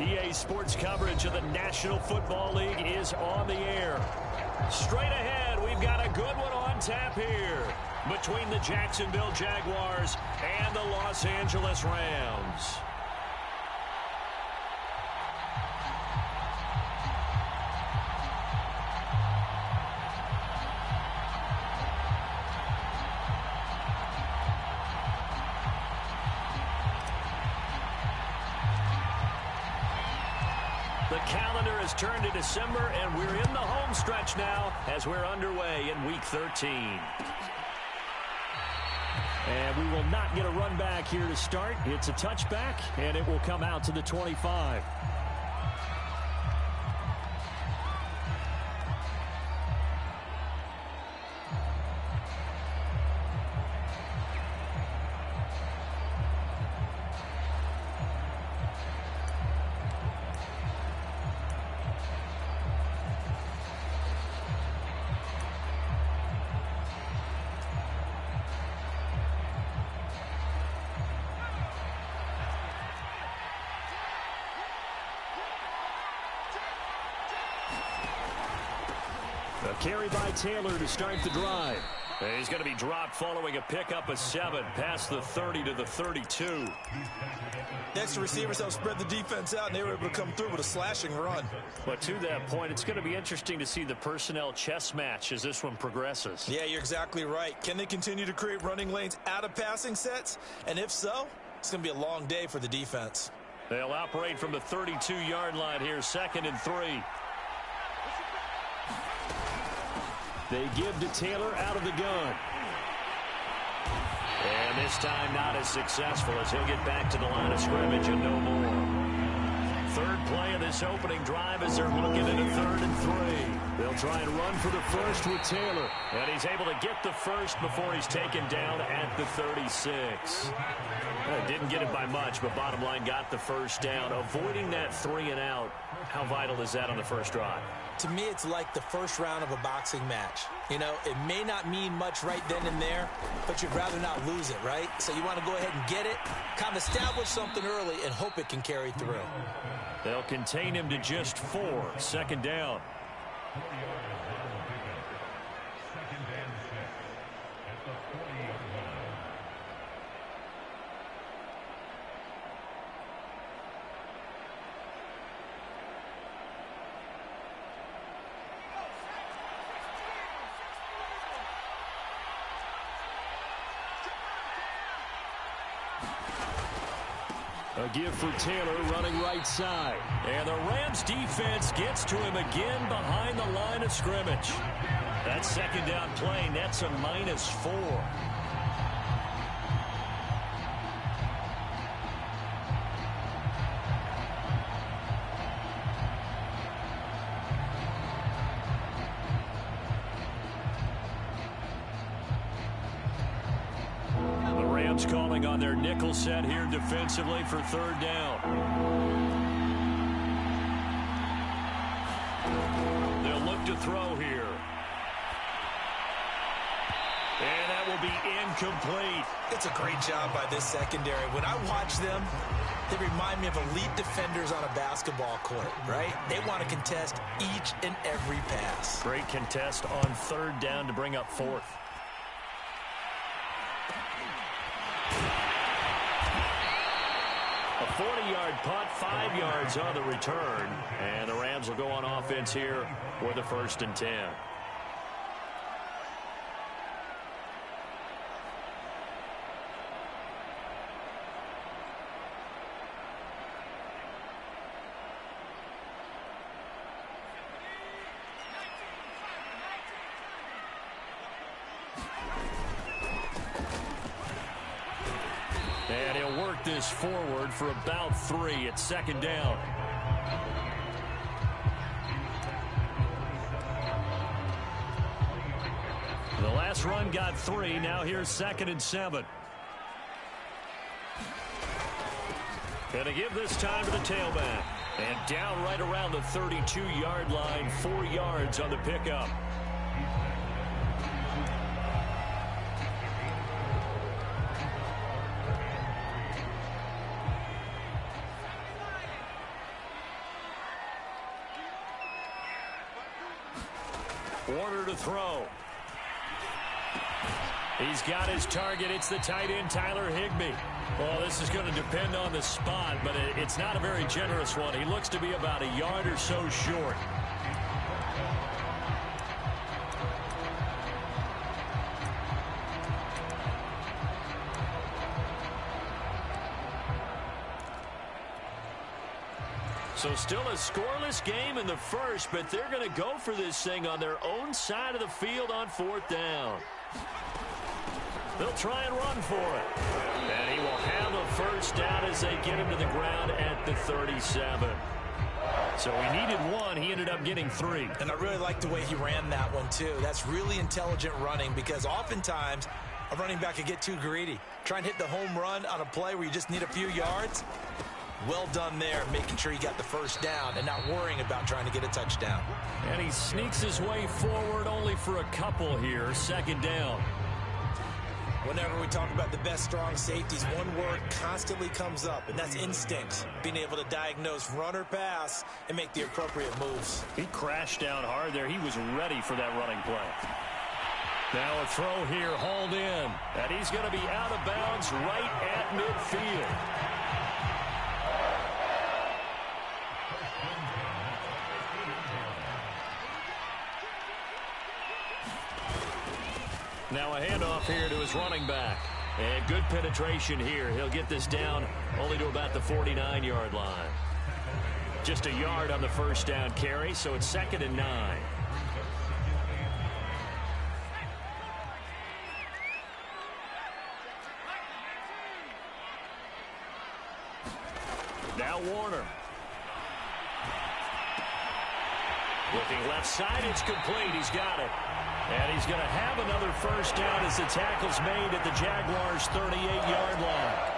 EA Sports coverage of the National Football League is on the air. Straight ahead, we've got a good one on tap here between the Jacksonville Jaguars and the Los Angeles Rams. The calendar has turned to December, and we're in the home stretch now as we're underway in Week 13. And we will not get a run back here to start. It's a touchback, and it will come out to the 25. A carry by Taylor to start the drive. He's going to be dropped following a pickup of 7 past the 30 to the 32. Extra receivers helped spread the defense out, and they were able to come through with a slashing run. But to that point, it's going to be interesting to see the personnel chess match as this one progresses. Yeah, you're exactly right. Can they continue to create running lanes out of passing sets? And if so, it's going to be a long day for the defense. They'll operate from the 32-yard line here, 2nd and 3. They give to Taylor out of the gun. And this time not as successful as he'll get back to the line of scrimmage and no more. Third play of this opening drive as they're looking at a 3rd and 3. They'll try and run for the first with Taylor. And he's able to get the first before he's taken down at the 36. Didn't get it by much, but bottom line got the first down. Avoiding that 3 and out. How vital is that on the first drive? To me, it's like the first round of a boxing match. You know, it may not mean much right then and there, but you'd rather not lose it, right? So you want to go ahead and get it, kind of establish something early, and hope it can carry through. They'll contain him to just 4, 2nd down. A give for Taylor running right side. And the Rams defense gets to him again behind the line of scrimmage. That 2nd down play nets a -4. Calling on their nickel set here defensively for 3rd down. They'll look to throw here. And that will be incomplete. It's a great job by this secondary. When I watch them, they remind me of elite defenders on a basketball court, right? They want to contest each and every pass. Great contest on 3rd down to bring up 4th. A 40-yard punt, 5 yards on the return. And the Rams will go on offense here for the 1st and 10. And he'll work this forward for about 3 at 2nd down. The last run got 3. Now here's 2nd and 7. Going to give this time to the tailback. And down right around the 32-yard line, 4 yards on the pickup. Warner to throw. He's got his target. It's the tight end, Tyler Higbee. Well, this is going to depend on the spot, but it's not a very generous one. He looks to be about a yard or so short. So still a scoreless game in the first, but they're going to go for this thing on their own side of the field on 4th down. They'll try and run for it. And he will have a first down as they get him to the ground at the 37. So he needed 1. He ended up getting 3. And I really like the way he ran that one, too. That's really intelligent running because oftentimes a running back can get too greedy. Try and hit the home run on a play where you just need a few yards. Well done there, making sure he got the first down and not worrying about trying to get a touchdown. And he sneaks his way forward only for a couple here. 2nd down. Whenever we talk about the best strong safeties, one word constantly comes up, and that's instinct. Being able to diagnose run or pass and make the appropriate moves. He crashed down hard there. He was ready for that running play. Now a throw here, hauled in. And he's going to be out of bounds right at midfield. Now a handoff here to his running back. And good penetration here. He'll get this down only to about the 49-yard line. Just a yard on the first down carry, so it's 2nd and 9. Now Warner. Looking left side, it's complete. He's got it. And he's going to have another first down as the tackle's made at the Jaguars' 38-yard line.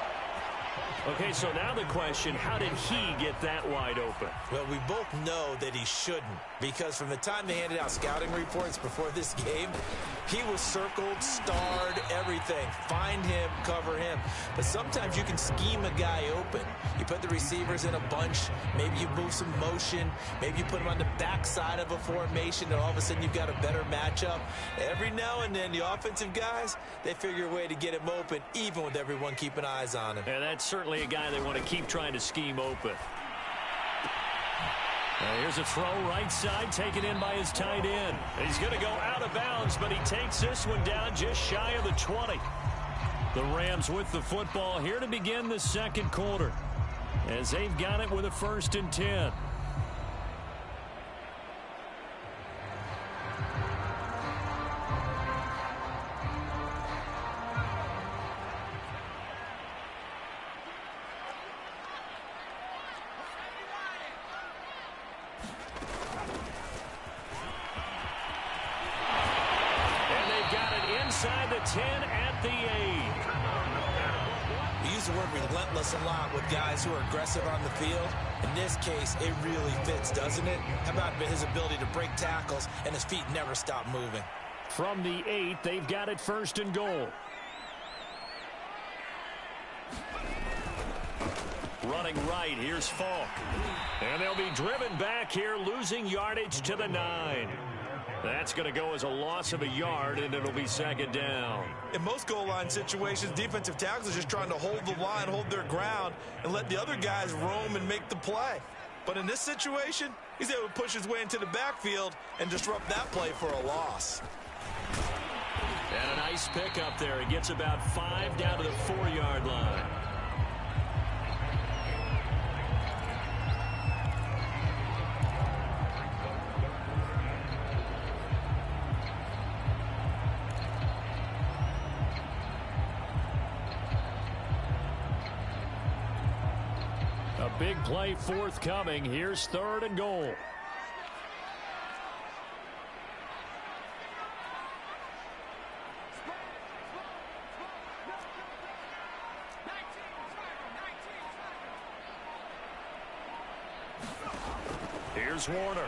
Okay, so now the question, how did he get that wide open? Well, we both know that he shouldn't, because from the time they handed out scouting reports before this game, he was circled, starred, everything. Find him, cover him. But sometimes you can scheme a guy open. You put the receivers in a bunch. Maybe you move some motion. Maybe you put them on the backside of a formation, and all of a sudden you've got a better matchup. Every now and then, the offensive guys, they figure a way to get him open, even with everyone keeping eyes on him. And that's certainly a guy they want to keep trying to scheme open. Now here's a throw right side, taken in by his tight end. He's going to go out of bounds, but he takes this one down just shy of the 20. The Rams with the football here to begin the second quarter, as they've got it with a 1st and 10. Inside the 10 at the 8. We use the word relentless a lot with guys who are aggressive on the field. In this case, it really fits, doesn't it? How about his ability to break tackles and his feet never stop moving? From the 8, they've got it 1st and goal. Running right, here's Falk. And they'll be driven back here, losing yardage to the 9. That's going to go as a loss of a yard, and it'll be 2nd down. In most goal line situations, defensive tackles are just trying to hold the line, hold their ground, and let the other guys roam and make the play. But in this situation, he's able to push his way into the backfield and disrupt that play for a loss. And a nice pick up there. He gets about 5 down to the 4-yard line. A big play forthcoming. Here's 3rd and goal. Here's Warner.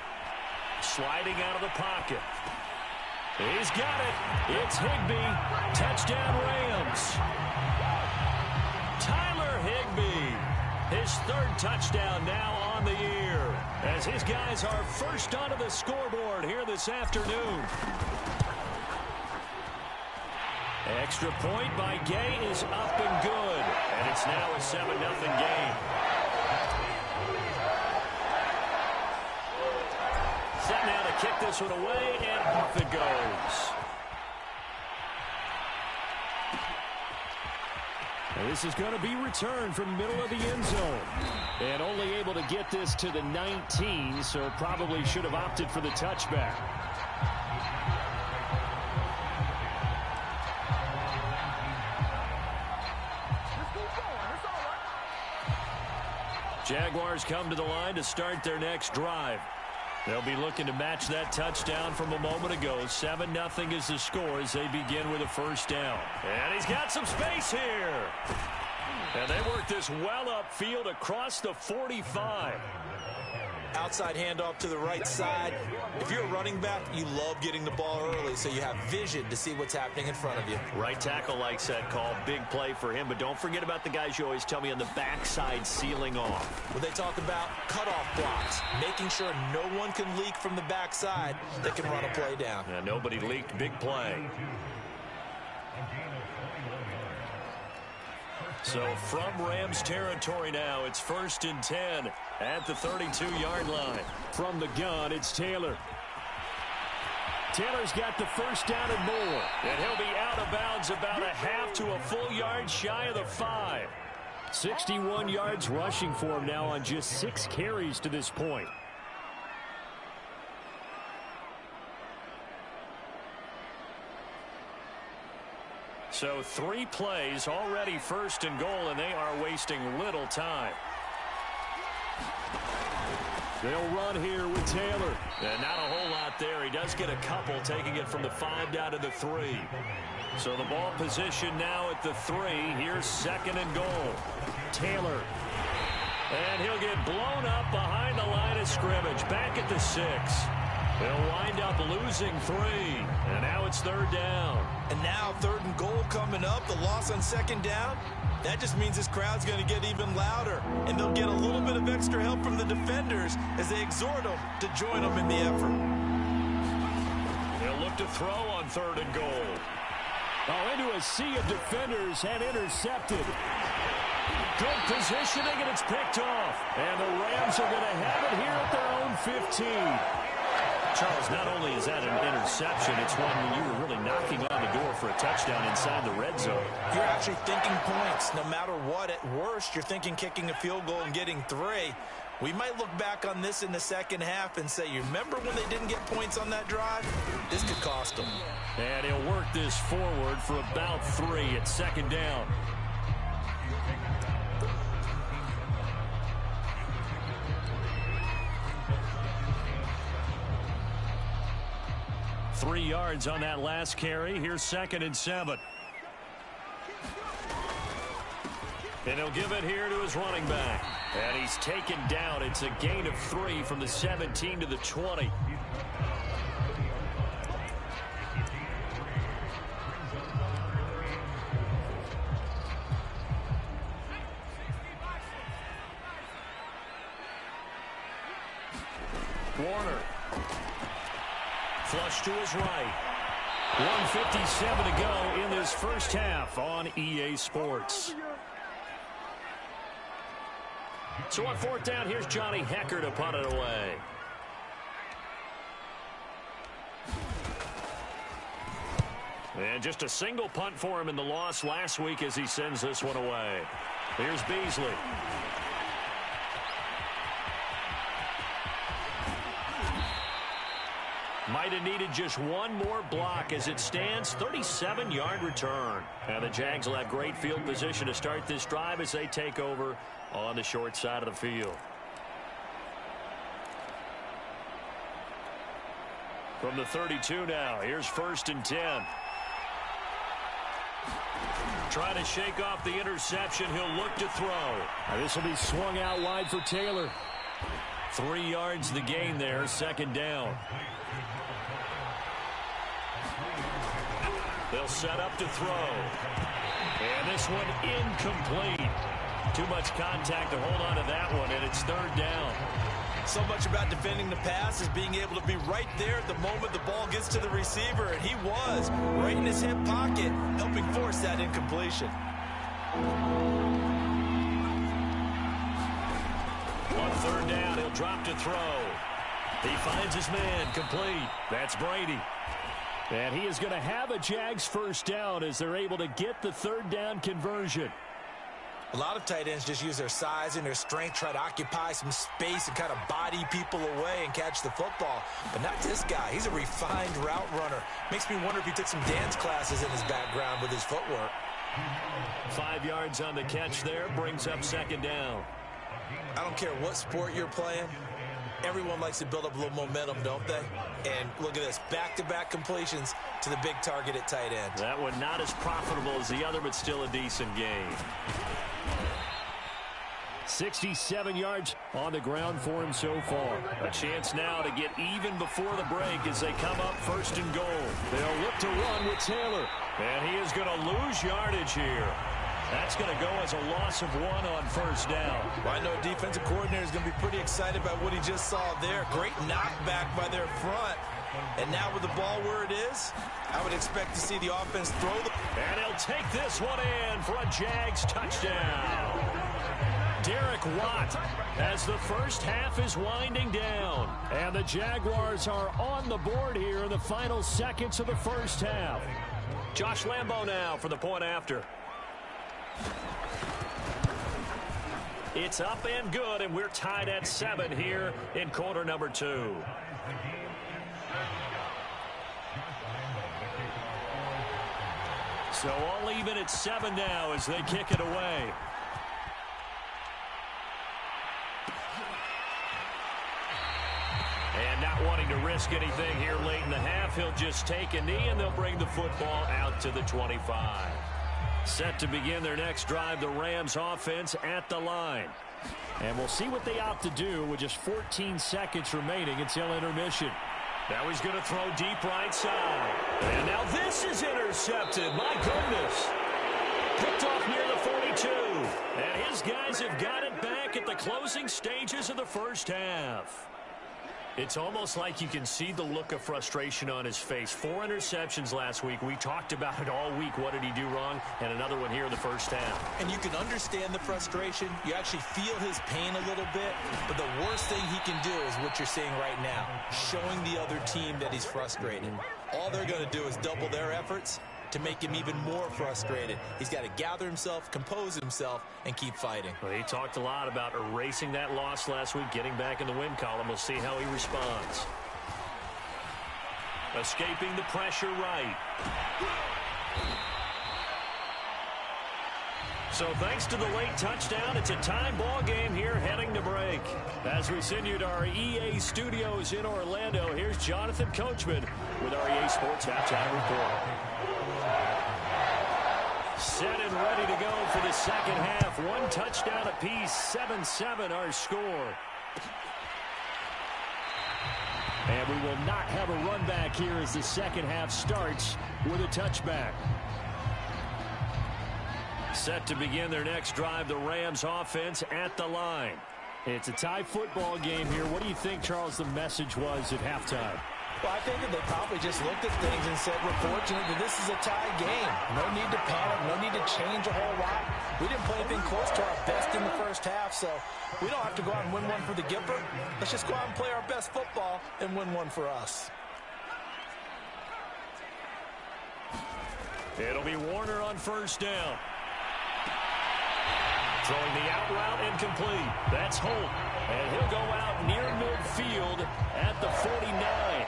Sliding out of the pocket. He's got it. It's Higbee. Touchdown Rams. Tyler Higbee. His his third touchdown now on the year, as his guys are first onto the scoreboard here this afternoon. Extra point by Gay is up and good, and it's now a 7-0 game. Set now to kick this one away, and off it goes. And this is going to be returned from the middle of the end zone. And only able to get this to the 19, so probably should have opted for the touchback. Jaguars come to the line to start their next drive. They'll be looking to match that touchdown from a moment ago. 7-0 is the score as they begin with a first down. And he's got some space here. And they work this well upfield across the 45. Outside handoff to the right side. If you're a running back, you love getting the ball early so you have vision to see what's happening in front of you. Right tackle likes that call. Big play for him. But don't forget about the guys you always tell me on the backside sealing off. When they talk about cutoff blocks, making sure no one can leak from the backside that can run a play down. Yeah, nobody leaked. Big play. So from Rams territory now, it's 1st and 10 at the 32-yard line. From the gun, it's Taylor. Taylor's got the first down and more. And he'll be out of bounds about a half to a full yard shy of the 5. 61 yards rushing for him now on just 6 carries to this point. So 3 plays, already 1st and goal, and they are wasting little time. They'll run here with Taylor. And not a whole lot there. He does get a couple, taking it from the 5 down to the 3. So the ball position now at the 3. Here's 2nd and goal. Taylor. And he'll get blown up behind the line of scrimmage. Back at the 6. They'll wind up losing 3. And now it's 3rd down. And now 3rd and goal coming up. The loss on 2nd down. That just means this crowd's going to get even louder. And they'll get a little bit of extra help from the defenders as they exhort them to join them in the effort. They'll look to throw on 3rd and goal. Oh, into a sea of defenders and intercepted. Good positioning, and it's picked off. And the Rams are going to have it here at their own 15. Charles, not only is that an interception, it's one when you were really knocking on the door for a touchdown inside the red zone. You're actually thinking points. No matter what, at worst, you're thinking kicking a field goal and getting 3. We might look back on this in the second half and say, you remember when they didn't get points on that drive? This could cost them. And he'll work this forward for about 3 at 2nd down. Three yards on that last carry. Here's 2nd and 7. And he'll give it here to his running back. And he's taken down. It's a gain of 3 from the 17 to the 20. Warner. Flush to his right. 1:57 to go in this first half on EA Sports. So on 4th down, here's Johnny Hecker to punt it away. And just a single punt for him in the loss last week as he sends this one away. Here's Beasley. Might have needed just one more block. As it stands, 37-yard return. And the Jags will have great field position to start this drive as they take over on the short side of the field. From the 32 now, here's 1st and 10. Trying to shake off the interception. He'll look to throw. This will be swung out wide for Taylor. 3 yards the gain there, 2nd down. They'll set up to throw. And this one incomplete. Too much contact to hold on to that one, and it's third down. So much about defending the pass is being able to be right there at the moment the ball gets to the receiver, and he was right in his hip pocket, helping force that incompletion. On third down, he'll drop to throw. He finds his man, complete. That's Brady. And he is going to have a Jags first down as they're able to get the third down conversion. A lot of tight ends just use their size and their strength, try to occupy some space and kind of body people away and catch the football. But not this guy. He's a refined route runner. Makes me wonder if he took some dance classes in his background with his footwork. 5 yards on the catch there, brings up second down. I don't care what sport you're playing. Everyone likes to build up a little momentum, don't they? And look at this, back-to-back completions to the big target at tight end. That one not as profitable as the other, but still a decent gain. 67 yards on the ground for him so far. A chance now to get even before the break as they come up first and goal. They'll look to run with Taylor. And he is going to lose yardage here. That's going to go as a loss of 1 on first down. Well, I know a defensive coordinator is going to be pretty excited about what he just saw there. Great knockback by their front. And now with the ball where it is, I would expect to see the offense throw the... And he'll take this one in for a Jags touchdown. Derek Watt as the first half is winding down. And the Jaguars are on the board here in the final seconds of the first half. Josh Lambo now for the point after. It's up and good, and we're tied at 7 here in quarter number 2. So all even at 7 now as they kick it away. And not wanting to risk anything here late in the half, he'll just take a knee, and they'll bring the football out to the 25. Set to begin their next drive, the Rams offense at the line. And we'll see what they opt to do with just 14 seconds remaining until intermission. Now he's going to throw deep right side. And now this is intercepted. My goodness. Picked off near the 42. And his guys have got it back at the closing stages of the first half. It's almost like you can see the look of frustration on his face. 4 interceptions last week. We talked about it all week. What did he do wrong? And another one here in the first half. And you can understand the frustration. You actually feel his pain a little bit. But the worst thing he can do is what you're seeing right now, showing the other team that he's frustrated. All they're going to do is double their efforts to make him even more frustrated. He's got to gather himself, compose himself, and keep fighting. Well, he talked a lot about erasing that loss last week, getting back in the win column. We'll see how he responds. Escaping the pressure right. So thanks to the late touchdown, it's a tie ball game here heading to break. As we send you to our EA studios in Orlando, here's Jonathan Coachman with our EA Sports Halftime Report. Set and ready to go for the second half. 1 touchdown apiece, 7-7 our score. And we will not have a run back here as the second half starts with a touchback. Set to begin their next drive, the Rams offense at the line. It's a tie football game here. What do you think, Charles, the message was at halftime? Well, I think that they probably just looked at things and said, we're fortunate that this is a tie game. No need to panic, no need to change a whole lot. We didn't play anything close to our best in the first half, so we don't have to go out and win one for the Gipper. Let's just go out and play our best football and win one for us. It'll be Warner on first down. Throwing the out route incomplete. That's Holt. And he'll go out near midfield at the 49.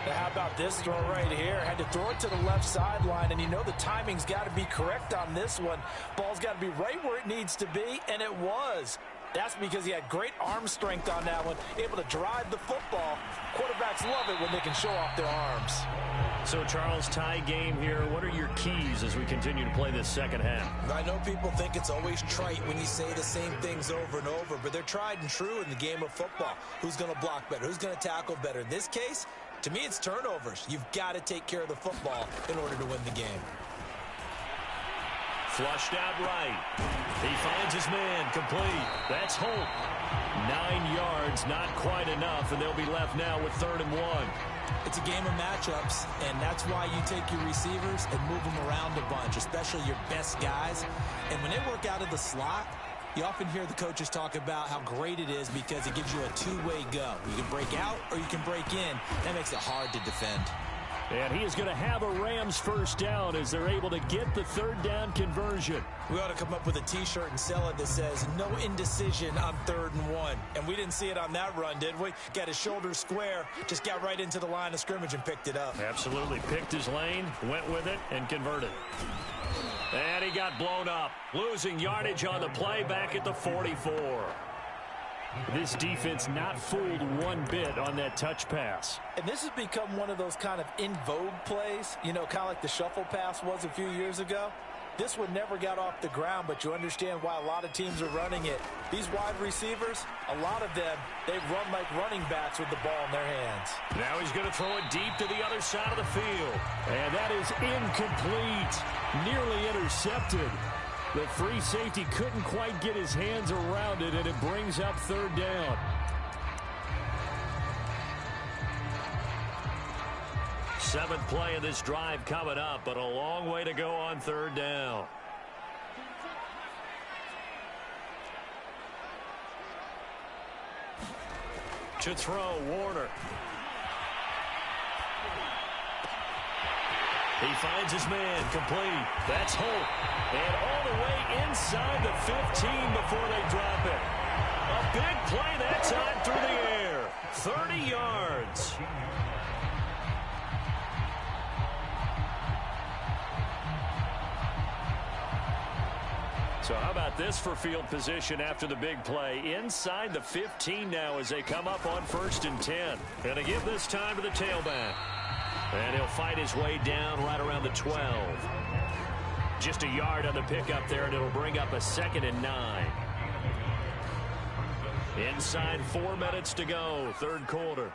Now, how about this throw right here? Had to throw it to the left sideline, and you know the timing's got to be correct on this one. Ball's got to be right where it needs to be, and it was. That's because he had great arm strength on that one, able to drive the football. Quarterbacks love it when they can show off their arms. So, Charles, tie game here. What are your keys as we continue to play this second half? I know people think it's always trite when you say the same things over and over, but they're tried and true in the game of football. Who's going to block better? Who's going to tackle better? In this case, to me, it's turnovers. You've got to take care of the football in order to win the game. Flushed out right. He finds his man, complete. That's Holt. 9 yards, not quite enough, and they'll be left now with 3rd and 1. It's a game of matchups, and that's why you take your receivers and move them around a bunch, especially your best guys. And when they work out of the slot, you often hear the coaches talk about how great it is because it gives you a two-way go. You can break out or you can break in. That makes it hard to defend. And he is going to have a Rams first down as they're able to get the 3rd down conversion. We ought to come up with a T-shirt and sell it that says, no indecision on 3rd and 1. And we didn't see it on that run, did we? Got his shoulders square, just got right into the line of scrimmage and picked it up. Absolutely. Picked his lane, went with it, and converted. And he got blown up. Losing yardage on the play back at the 44. This defense not fooled one bit on that touch pass. And this has become one of those kind of in vogue plays, you know, kind of like the shuffle pass was a few years ago. This one never got off the ground, but you understand why a lot of teams are running it. These wide receivers, a lot of them, they run like running backs with the ball in their hands. Now he's going to throw it deep to the other side of the field. And that is incomplete. Nearly intercepted. The free safety couldn't quite get his hands around it, and it brings up 3rd down. Seventh play of this drive coming up, but a long way to go on 3rd down. To throw, Warner. He finds his man, complete. That's Holt. And all the way inside the 15 before they drop it. A big play that time through the air. 30 yards. So how about this for field position after the big play? Inside the 15 now as they come up on 1st and 10. Going to give this time to the tailback. And he'll fight his way down right around the 12. Just a yard on the pickup there, and it'll bring up a 2nd and 9. Inside 4 minutes to go, 3rd quarter.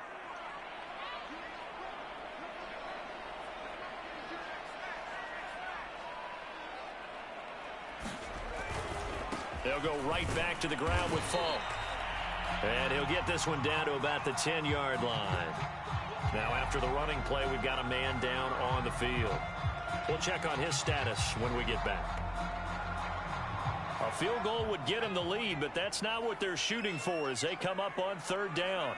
They'll go right back to the ground with Falk. And he'll get this one down to about the 10-yard line. Now, after the running play, we've got a man down on the field. We'll check on his status when we get back. A field goal would get him the lead, but that's not what they're shooting for as they come up on 3rd down.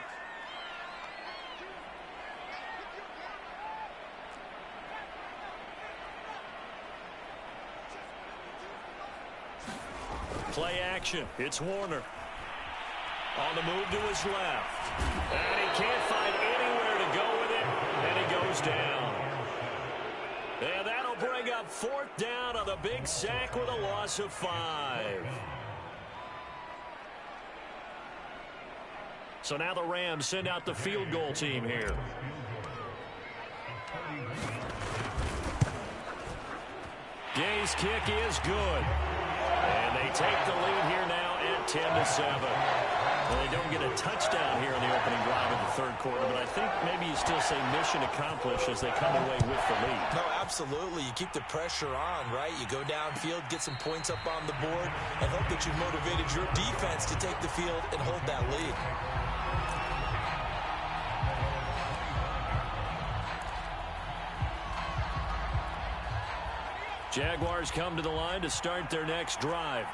Play action. It's Warner. On the move to his left. And he can't find anywhere to go with it. And he goes down. And that'll bring up 4th down on the big sack with a loss of 5. So now the Rams send out the field goal team here. Gay's kick is good. And they take the lead here now at 10-7. Well, they don't get a touchdown here in the opening drive of the 3rd quarter, but I think maybe you still say mission accomplished as they come away with the lead. No, absolutely. You keep the pressure on, right? You go downfield, get some points up on the board, and hope that you motivated your defense to take the field and hold that lead. Jaguars come to the line to start their next drive.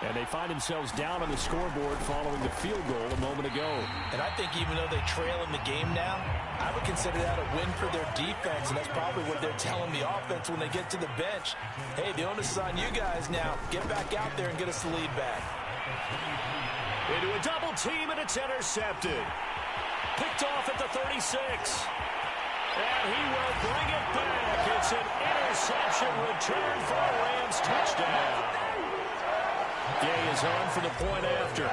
And they find themselves down on the scoreboard following the field goal a moment ago. And I think even though they trail in the game now, I would consider that a win for their defense, and that's probably what they're telling the offense when they get to the bench. Hey, the onus is on you guys now. Get back out there and get us the lead back. Into a double team, and it's intercepted. Picked off at the 36. And he will bring it back. It's an interception return for a Rams touchdown. Gay is on for the point after.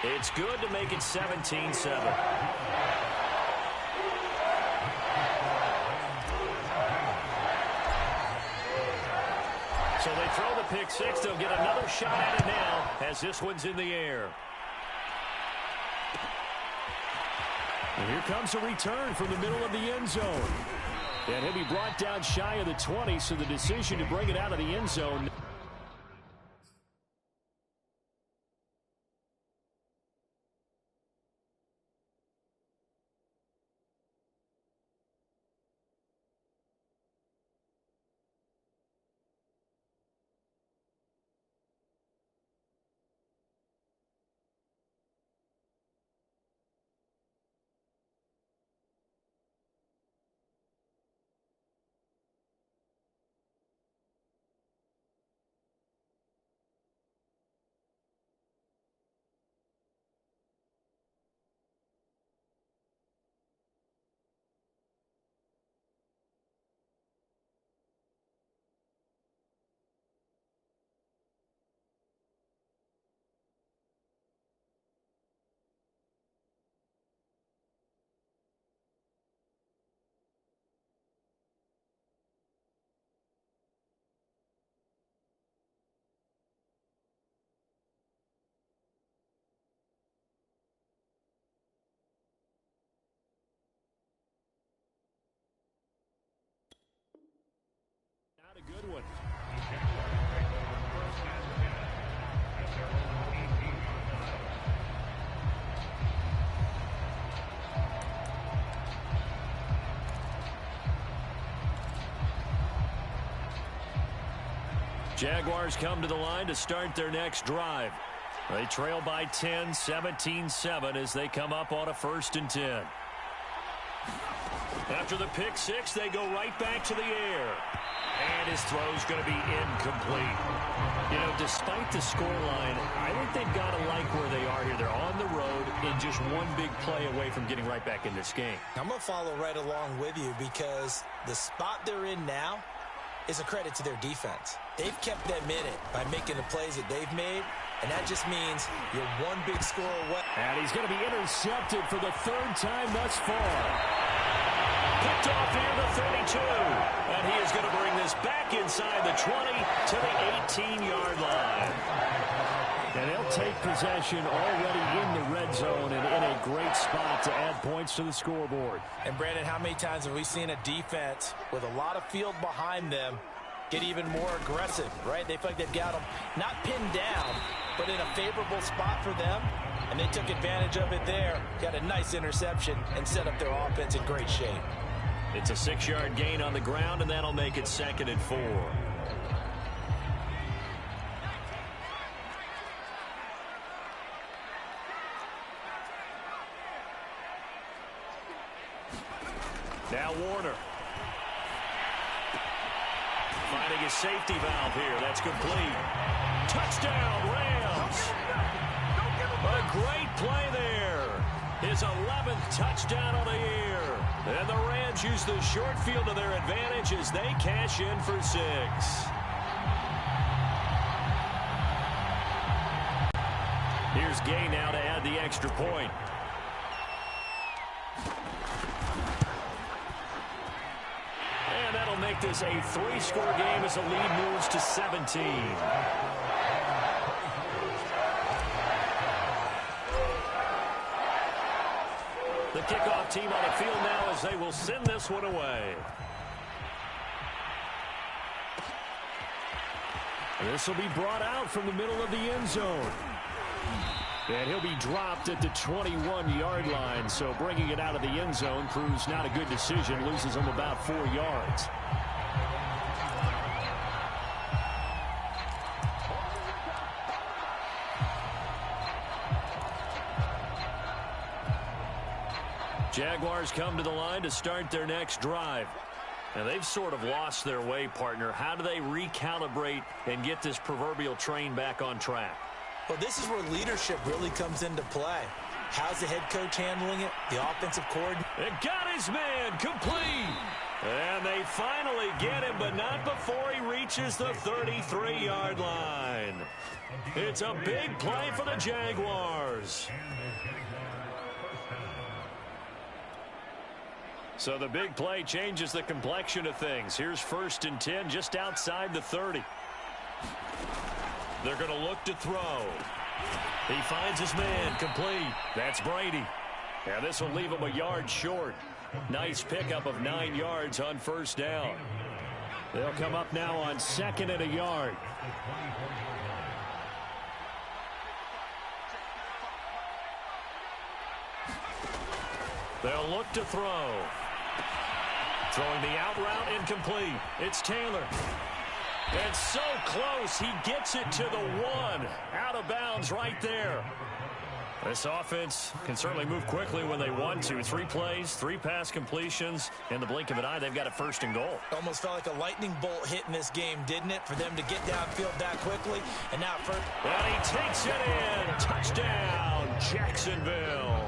It's good to make it 17-7. So they throw the pick six. They'll get another shot at it now as this one's in the air. And here comes a return from the middle of the end zone. And he'll be brought down shy of the 20, so the decision to bring it out of the end zone. A good one. Jaguars come to the line to start their next drive. They trail by 10, 17-7 as they come up on a 1st and 10. After the pick six, they go right back to the air. And his throw's going to be incomplete. You know, despite the scoreline, I think they've got to like where they are here. They're on the road and just one big play away from getting right back in this game. I'm going to follow right along with you because the spot they're in now is a credit to their defense. They've kept them in it by making the plays that they've made, and that just means you're one big score away. And he's going to be intercepted for the 3rd time thus far. Picked off here the 32. And he is going to bring this back inside the 20 to the 18-yard line. And they'll take possession already in the red zone and in a great spot to add points to the scoreboard. And, Brandon, how many times have we seen a defense with a lot of field behind them get even more aggressive, right? They feel like they've got them not pinned down, but in a favorable spot for them. And they took advantage of it there, got a nice interception, and set up their offense in great shape. It's a 6-yard gain on the ground, and that'll make it 2nd and 4. Now Warner. Finding his safety valve here. That's complete. Touchdown, Rams. A great play there. His 11th touchdown of the year. And the Rams use the short field to their advantage as they cash in for 6. Here's Gay now to add the extra point. And that'll make this a 3-score game as the lead moves to 17. The kickoff team on the field now as they will send this one away. This will be brought out from the middle of the end zone. And he'll be dropped at the 21-yard line. So bringing it out of the end zone proves not a good decision. Loses him about 4 yards. Jaguars come to the line to start their next drive. And they've sort of lost their way, partner. How do they recalibrate and get this proverbial train back on track? Well, this is where leadership really comes into play. How's the head coach handling it? The offensive coordinator? It got his man complete. And they finally get him, but not before he reaches the 33-yard line. It's a big play for the Jaguars. So the big play changes the complexion of things. Here's 1st and 10 just outside the 30. They're going to look to throw. He finds his man complete. That's Brady. And this will leave him a yard short. Nice pickup of 9 yards on first down. They'll come up now on 2nd and a yard. They'll look to throw. Throwing the out route incomplete. It's Taylor. And so close, he gets it to the 1. Out of bounds right there. This offense can certainly move quickly when they want to. 3 plays, 3 pass completions. In the blink of an eye, they've got a 1st and goal. Almost felt like a lightning bolt hit in this game, didn't it? For them to get downfield that quickly. And now first. And he takes it in. Touchdown, Jacksonville.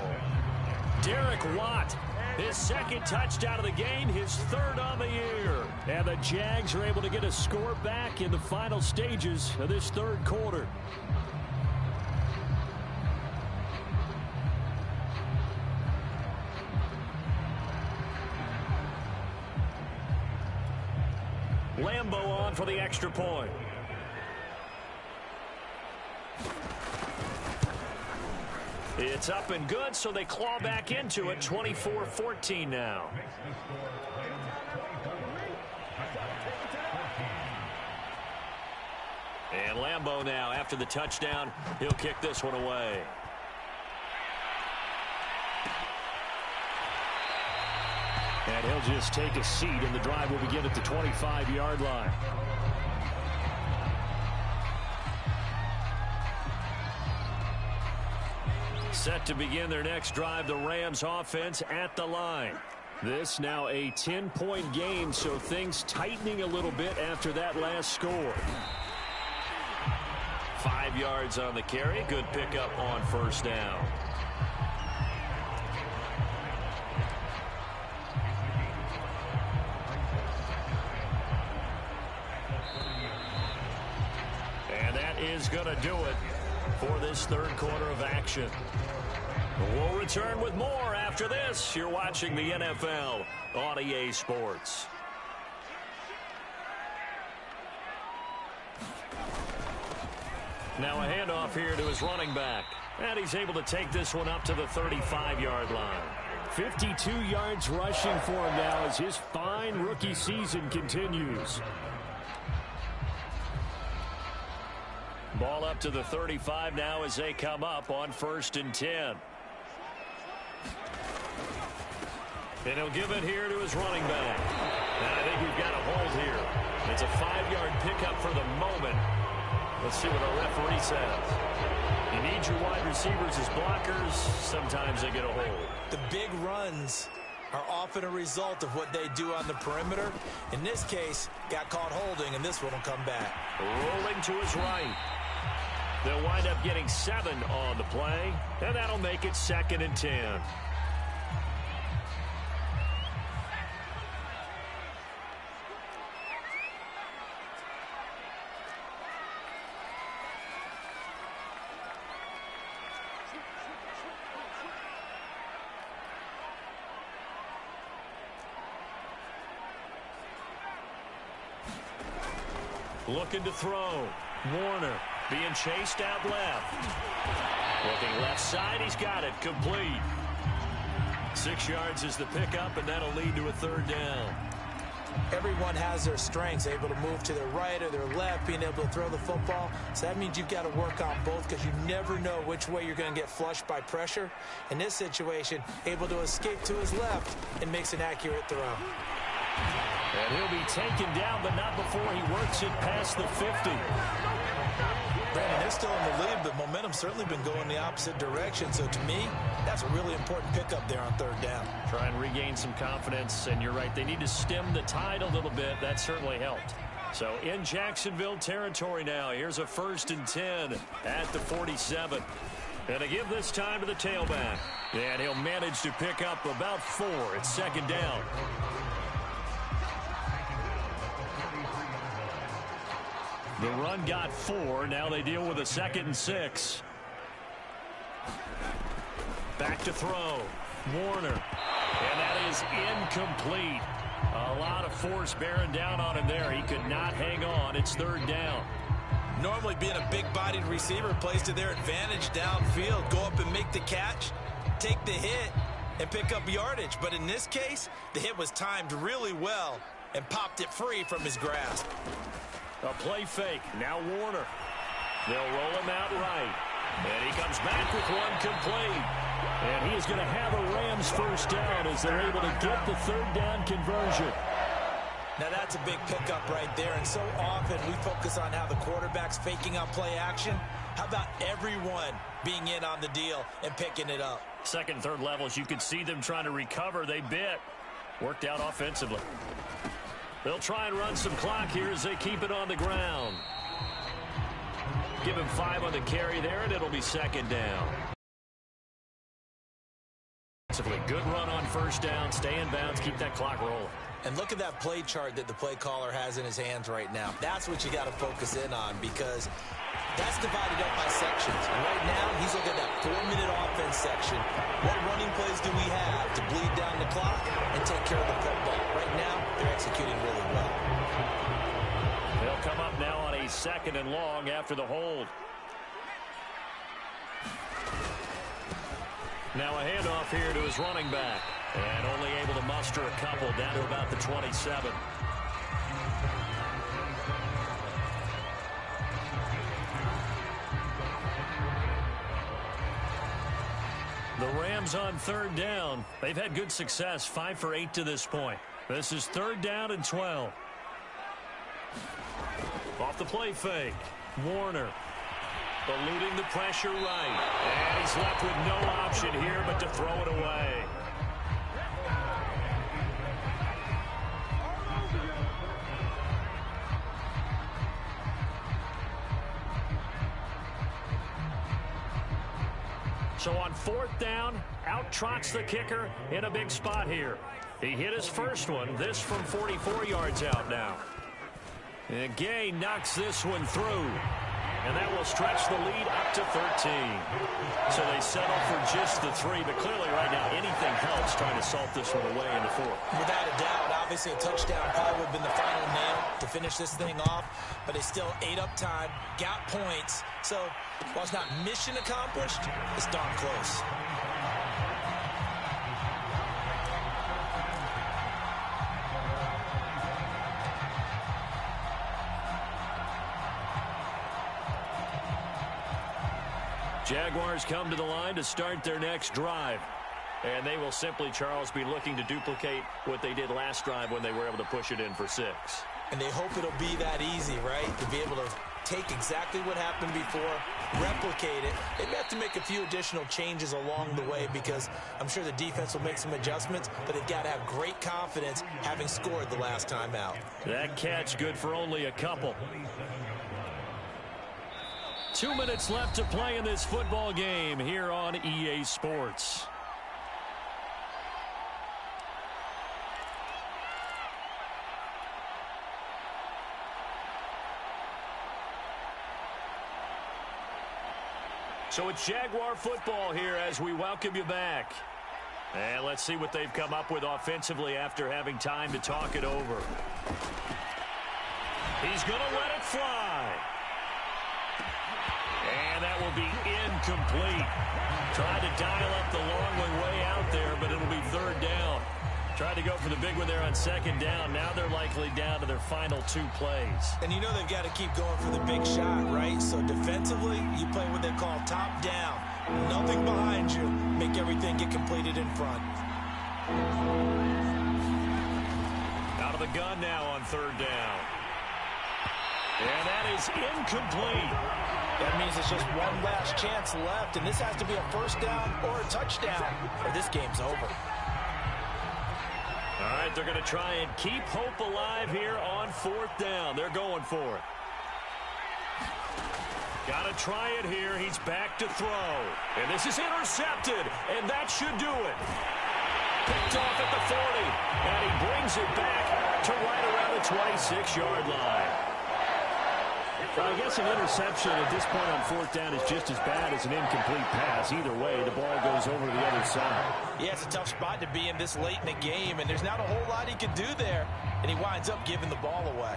Derek Watt, his 2nd touchdown of the game, his 3rd on the year. And the Jags are able to get a score back in the final stages of this 3rd quarter. Lambo on for the extra point. It's up and good, so they claw back into it. 24-14 now. And Lambo now, after the touchdown, he'll kick this one away. And he'll just take a seat, and the drive will begin at the 25-yard line. Set to begin their next drive, the Rams offense at the line. This now a 10-point game, so things tightening a little bit after that last score. 5 yards on the carry. Good pickup on first down. And that is going to do it for this 3rd quarter of action. We'll return with more after this. You're watching the NFL on EA Sports. Now a handoff here to his running back. And he's able to take this one up to the 35-yard line. 52 yards rushing for him now as his fine rookie season continues. Ball up to the 35 now as they come up on 1st and 10. And he'll give it here to his running back. And I think we've got a hold here. It's a 5-yard pickup for the moment. Let's see what our referee says. You need your wide receivers as blockers. Sometimes they get a hold. The big runs are often a result of what they do on the perimeter. In this case, got caught holding, and this one will come back. Rolling to his right. They'll wind up getting 7 on the play, and that'll make it 2nd and 10. Looking to throw. Warner being chased out left. Looking left side. He's got it. Complete. 6 yards is the pickup, and that'll lead to a 3rd down. Everyone has their strengths, able to move to their right or their left, being able to throw the football. So that means you've got to work on both because you never know which way you're going to get flushed by pressure. In this situation, able to escape to his left and makes an accurate throw. And he'll be taken down, but not before he works it past the 50. Brandon, they're still in the lead, but momentum's certainly been going the opposite direction. So to me, that's a really important pickup there on 3rd down. Try and regain some confidence, and you're right, they need to stem the tide a little bit. That certainly helped. So in Jacksonville territory now, here's a 1st and 10 at the 47. And to give this time to the tailback. And he'll manage to pick up about 4. It's 2nd down. The run got 4. Now they deal with a 2nd and 6. Back to throw. Warner. And that is incomplete. A lot of force bearing down on him there. He could not hang on. It's 3rd down. Normally being a big-bodied receiver plays to their advantage downfield. Go up and make the catch, take the hit, and pick up yardage. But in this case, the hit was timed really well and popped it free from his grasp. A play fake. Now Warner. They'll roll him out right. And he comes back with one complete. And he is going to have a Rams first down as they're able to get the third down conversion. Now that's a big pickup right there, and so often we focus on how the quarterback's faking out play action. How about everyone being in on the deal and picking it up? Second and third levels, you could see them trying to recover. They bit. Worked out offensively. They'll try and run some clock here as they keep it on the ground. Give him 5 on the carry there, and it'll be second down. Good run on first down. Stay in bounds. Keep that clock rolling. And look at that play chart that the play caller has in his hands right now. That's what you got to focus in on, because that's divided up by sections. And right now, he's looking at that 4-minute offense section. What running plays do we have to bleed down the clock and take care of the football? Right now, they're executing really well. They'll come up now on a 2nd and long after the hold. Now a handoff here to his running back. And only able to muster a couple down to about the 27. The Rams on third down. They've had good success, 5 for 8 to this point. This is 3rd down and 12. Off the play fake. Warner. Eluding the pressure right. And he's left with no option here but to throw it away. So on 4th down, out trots the kicker in a big spot here. He hit his first one. This from 44 yards out now. And Gay knocks this one through. And that will stretch the lead up to 13. So they settle for just the 3. But clearly right now, anything helps trying to salt this one away in the 4th. Without a doubt, obviously a touchdown probably would have been the final nail to finish this thing off. But they still ate up time, got points. So while it's not mission accomplished, it's darn close. Jaguars come to the line to start their next drive. And they will simply, Charles, be looking to duplicate what they did last drive when they were able to push it in for 6. And they hope it'll be that easy, right? To be able to take exactly what happened before, replicate it. They may have to make a few additional changes along the way, because I'm sure the defense will make some adjustments, but they've got to have great confidence having scored the last time out. That catch good for only a couple. 2 minutes left to play in this football game here on EA Sports. So it's Jaguar football here as we welcome you back. And let's see what they've come up with offensively after having time to talk it over. He's going to let it fly. And that will be incomplete. Tried to dial up the long one way out there, but it'll be 3rd down. Tried to go for the big one there on 2nd down. Now they're likely down to their final 2 plays. And you know they've got to keep going for the big shot, right? So defensively, you play what they call top down. Nothing behind you. Make everything get completed in front. Out of the gun now on 3rd down. And that is incomplete. That means it's just one last chance left, and this has to be a 1st down or a touchdown, or this game's over. All right, they're going to try and keep hope alive here on 4th down. They're going for it. Got to try it here. He's back to throw. And this is intercepted, and that should do it. Picked off at the 40, and he brings it back to right around the 26-yard line. I guess an interception at this point on 4th down is just as bad as an incomplete pass. Either way, the ball goes over to the other side. Yeah, it's a tough spot to be in this late in the game, and there's not a whole lot he can do there, and he winds up giving the ball away.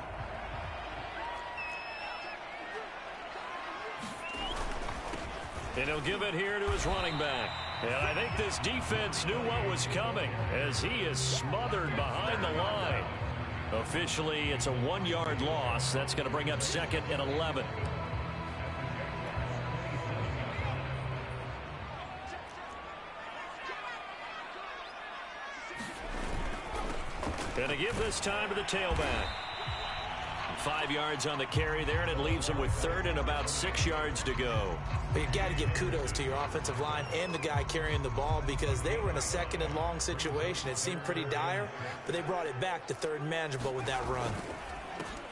And he'll give it here to his running back. And I think this defense knew what was coming as he is smothered behind the line. Officially, it's a 1-yard loss. That's going to bring up 2nd and 11. Going to give this time to the tailback. 5 yards on the carry there, and it leaves him with 3rd and about 6 yards to go. But you've got to give kudos to your offensive line and the guy carrying the ball because they were in a 2nd and long situation. It seemed pretty dire, but they brought it back to 3rd and manageable with that run.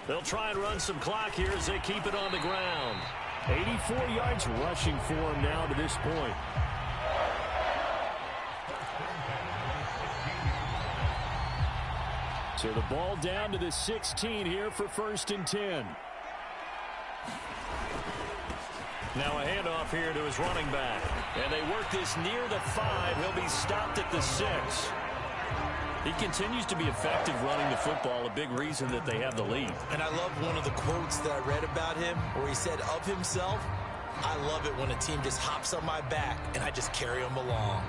They'll try and run some clock here as they keep it on the ground. 84 yards rushing for him now to this point. So the ball down to the 16 here for 1st and 10. Now a handoff here to his running back. And they work this near the 5. He'll be stopped at the 6. He continues to be effective running the football, a big reason that they have the lead. And I love one of the quotes that I read about him where he said of himself, I love it when a team just hops on my back and I just carry them along.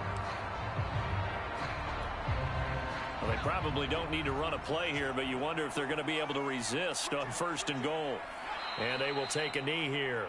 Well, they probably don't need to run a play here, but you wonder if they're going to be able to resist on 1st and goal. And they will take a knee here.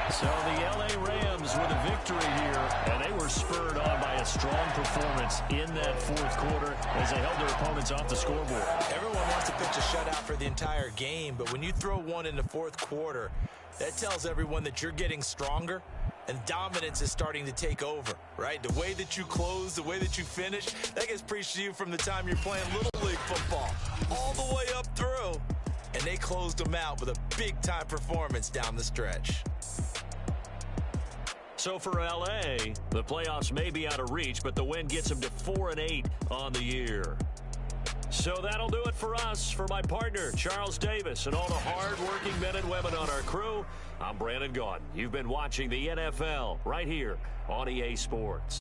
So the L.A. Rams with a victory here, and they were spurred on by a strong performance in that 4th quarter as they held their opponents off the scoreboard. Everyone wants to pitch a shutout for the entire game, but when you throw one in the 4th quarter, that tells everyone that you're getting stronger and dominance is starting to take over, right? The way that you close, the way that you finish, that gets preached to you from the time you're playing Little League football all the way up through, and they closed them out with a big-time performance down the stretch. So for L.A., the playoffs may be out of reach, but the win gets them to 4-8 on the year. So that'll do it for us. For my partner, Charles Davis, and all the hard-working men and women on our crew, I'm Brandon Gaudin. You've been watching the NFL right here on EA Sports.